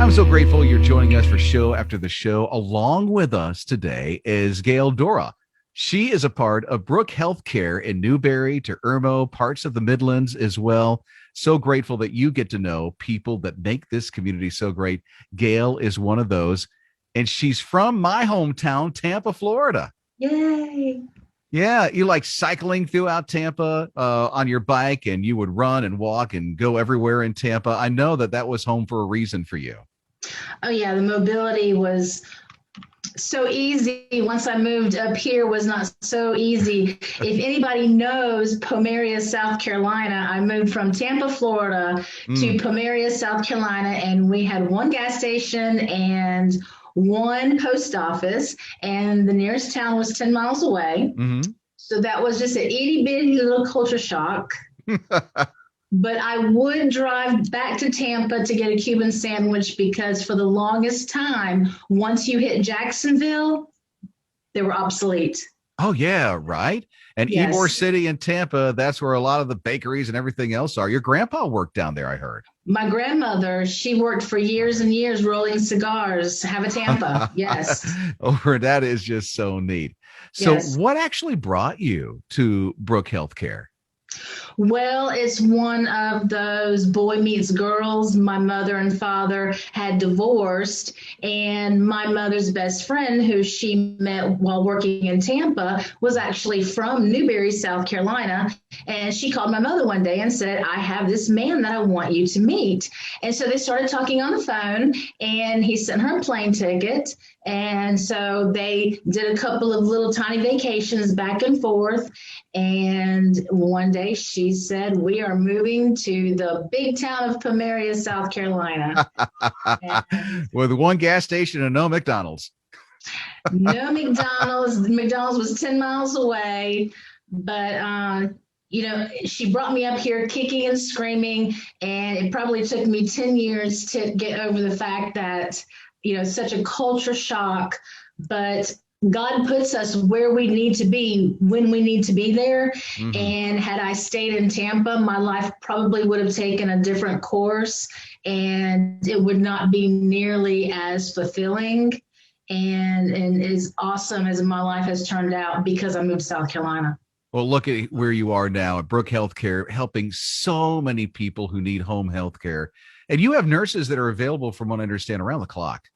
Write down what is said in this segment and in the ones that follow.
I'm so grateful you're joining us for show after the show. Along with us today is Gail Dorroh. She is a part of Brook Health Care in Newberry to Irmo, parts of the Midlands as well. So grateful that you get to know people that make this community so great. Gail is one of those, and she's from my hometown, Tampa, Florida. Yay. Yeah, you like cycling throughout Tampa on your bike, and you would run and walk and go everywhere in Tampa. I know that was home for a reason for you. Oh yeah, the mobility was so easy. Once I moved up here was not so easy. If anybody knows Pomeria, South Carolina, I moved from Tampa, Florida to Pomeria, South Carolina, and we had one gas station and one post office, and the nearest town was 10 miles away. Mm-hmm. So that was just an itty bitty little culture shock. But I would drive back to Tampa to get a Cuban sandwich because for the longest time, once you hit Jacksonville, they were obsolete. Oh, yeah, right. And Yes. Ybor City in Tampa, that's where a lot of the bakeries and everything else are. Your grandpa worked down there, I heard. My grandmother, she worked for years and years rolling cigars. Have a Tampa. Yes. Oh, that is just so neat. So Yes. what actually brought you to Brook Health Care? Well, it's one of those boy meets girls. My mother and father had divorced, and my mother's best friend, who she met while working in Tampa, was actually from Newberry, South Carolina. And she called my mother one day and said, I have this man that I want you to meet. And so they started talking on the phone, and he sent her a plane ticket. And so they did a couple of little tiny vacations back and forth. And one day she said, we are moving to the big town of Pomeria, South Carolina. With one gas station and no McDonald's. No McDonald's. McDonald's was 10 miles away. But, she brought me up here kicking and screaming. And it probably took me 10 years to get over the fact that, such a culture shock. But God puts us where we need to be when we need to be there. Mm-hmm. And had I stayed in Tampa, my life probably would have taken a different course, and it would not be nearly as fulfilling and as awesome as my life has turned out because I moved to South Carolina. Well, look at where you are now at Brook Health Care, helping so many people who need home health care. And you have nurses that are available, from what I understand, around the clock.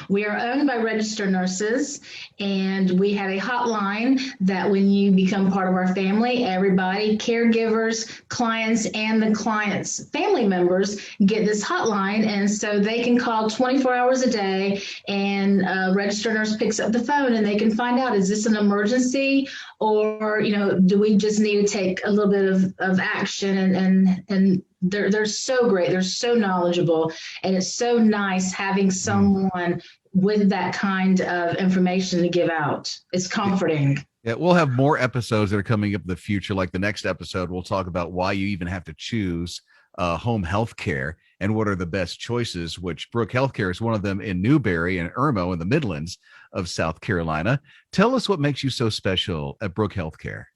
We are owned by registered nurses, and we have a hotline that when you become part of our family, everybody, caregivers, clients, and the clients' family members get this hotline. And so they can call 24 hours a day, and a registered nurse picks up the phone and they can find out, is this an emergency, or, do we just need to take a little bit of action? And they're so great. They're so knowledgeable, and it's so nice having someone with that kind of information to give out. It's comforting. Yeah, we'll have more episodes that are coming up in the future. Like the next episode, we'll talk about why you even have to choose home health care and what are the best choices, which Brook Health Care is one of them in Newberry and Irmo in the Midlands of South Carolina. Tell us what makes you so special at Brook Health Care.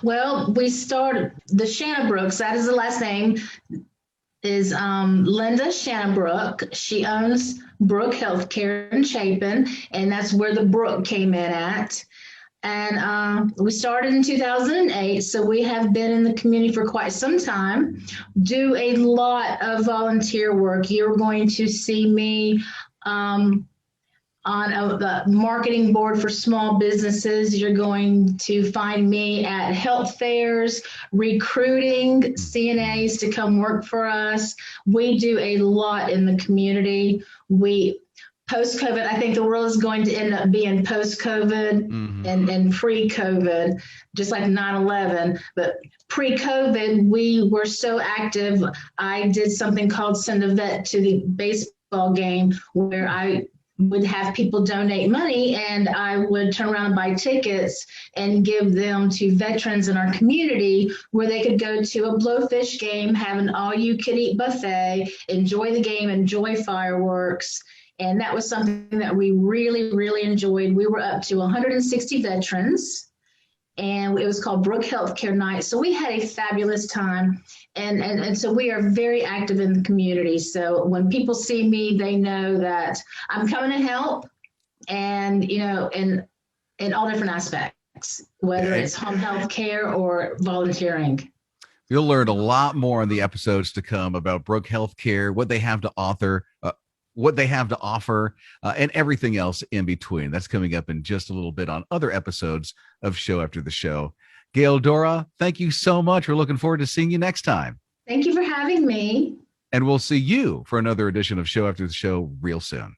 Well, we started the Shannonbrooks. That is the last name. Is Linda Shannonbrook. She owns Brook Health Care in Chapin, and that's where the Brook came in at. And we started in 2008, so we have been in the community for quite some time. Do a lot of volunteer work. You're going to see me on the marketing board for small businesses. You're going to find me at health fairs, recruiting CNAs to come work for us. We do a lot in the community. Post-COVID, I think the world is going to end up being post-COVID and pre-COVID, just like 9/11. But pre-COVID, we were so active. I did something called Send a Vet to the baseball game, where I would have people donate money, and I would turn around and buy tickets and give them to veterans in our community, where they could go to a Blowfish game, have an all-you-can-eat buffet, enjoy the game, enjoy fireworks. And that was something that we really, really enjoyed. We were up to 160 veterans, and it was called Brook Health Care Night. So we had a fabulous time, and so we are very active in the community. So when people see me, they know that I'm coming to help, and in all different aspects, whether it's home health care or volunteering. You'll learn a lot more in the episodes to come about Brook Health Care, what they have to offer, and everything else in between. That's coming up in just a little bit on other episodes of Show After the Show. Gail Dorroh, thank you so much. We're looking forward to seeing you next time. Thank you for having me. And we'll see you for another edition of Show After the Show real soon.